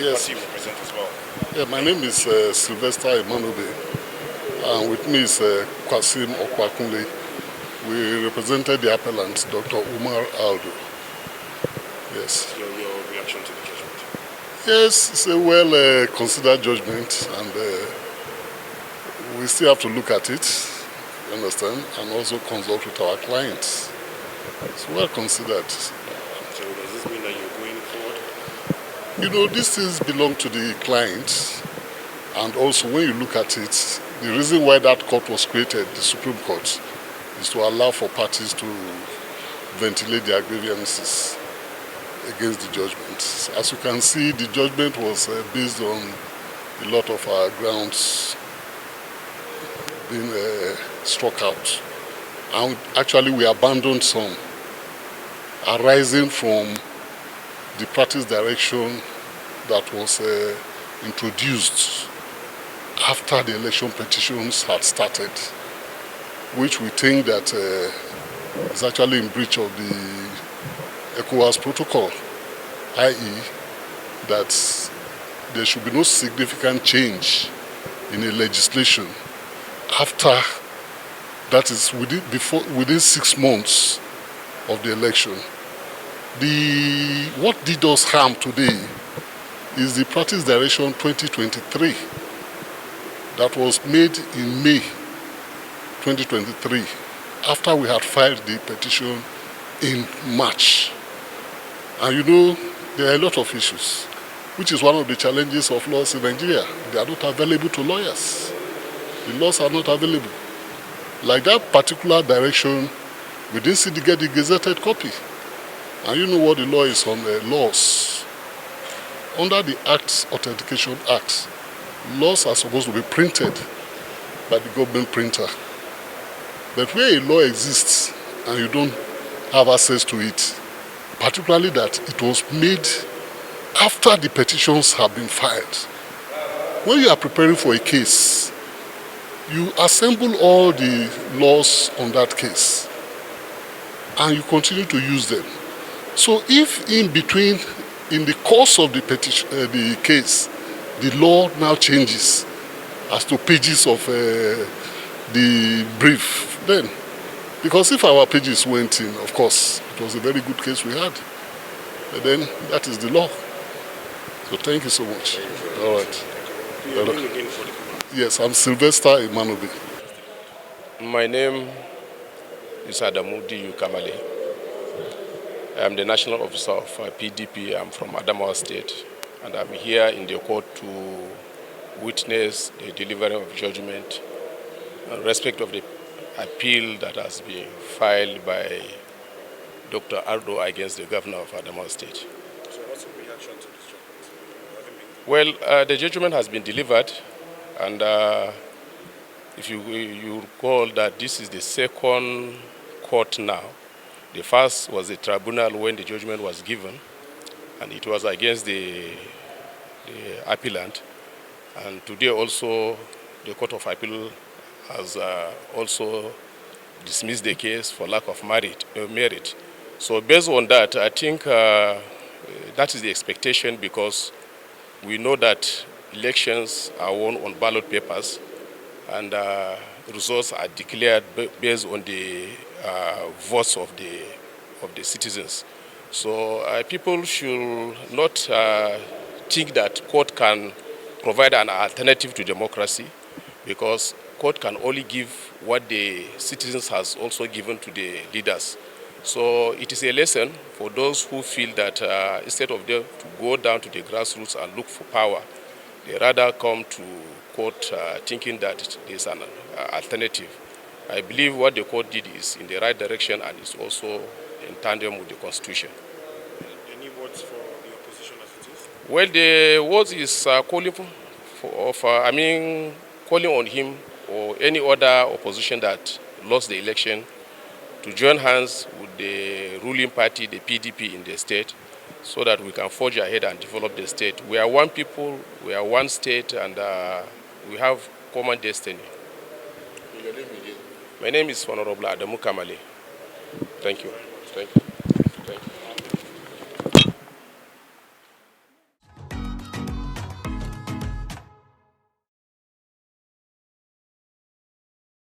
Yes. Party you represent as well. Yeah, my name is Sylvester Emmanuel, and with me is Kwasim Okwakunle. We represented the appellant, Dr. Umar Ardo. Yes. Your reaction to the judgment? Yes, it's a well-considered judgment, and we still have to look at it, you understand, and also consult with our clients. It's well considered. So does this mean that you're going forward? You know, these things belong to the client, and also when you look at it, the reason why that court was created, the Supreme Court, is to allow for parties to ventilate their grievances against the judgment. As you can see, the judgment was based on a lot of our grounds being struck out. And actually we abandoned some arising from the practice direction that was introduced after the election petitions had started, which we think that is actually in breach of the ECOWAS protocol, i.e. that there should be no significant change in a legislation after, that is within 6 months of the election. What did us harm today is the practice direction 2023 that was made in May 2023 after we had filed the petition in March. And you know, there are a lot of issues, which is one of the challenges of laws in Nigeria. They are not available to lawyers. The laws are not available. Like that particular direction, we didn't get the gazetted copy. And you know what the law is on laws. Under the Authentication Act, laws are supposed to be printed by the government printer. But where a law exists and you don't have access to it, particularly that it was made after the petitions have been filed. When you are preparing for a case, you assemble all the laws on that case and you continue to use them. So if in between, in the course of the case, the law now changes as to pages of the brief, then, because if our pages went in, of course, it was a very good case we had. But then that is the law. So thank you so much. All right. Your name again for the people? Yes, I'm Sylvester Emmanuel. My name is Ahmadu Fintiri. I'm the National Officer of PDP. I'm from Adamawa State, and I'm here in the court to witness the delivery of judgment in respect of the appeal that has been filed by Dr. Ardo against the Governor of Adamawa State. So what's your reaction to this judgment? Well, the judgment has been delivered, and if you recall that this is the second court now. The first was the Tribunal when the judgment was given, and it was against the Appellant. And today also the Court of Appeal has also dismissed the case for lack of merit. So based on that, I think that is the expectation, because we know that elections are won on ballot papers, and results are declared based on the votes of the citizens. So people should not think that court can provide an alternative to democracy, because court can only give what the citizens has also given to the leaders. So it is a lesson for those who feel that instead of them to go down to the grassroots and look for power, they rather come to court thinking that there is an alternative. I believe what the court did is in the right direction, and is also in tandem with the Constitution. Any words for the opposition as it is? Well, the words is calling on him or any other opposition that lost the election to join hands with the ruling party, the PDP in the state, so that we can forge ahead and develop the state. We are one people, we are one state, and we have common destiny. Your name again? My name is Honorable Adamu Kamale. Thank you. Thank you.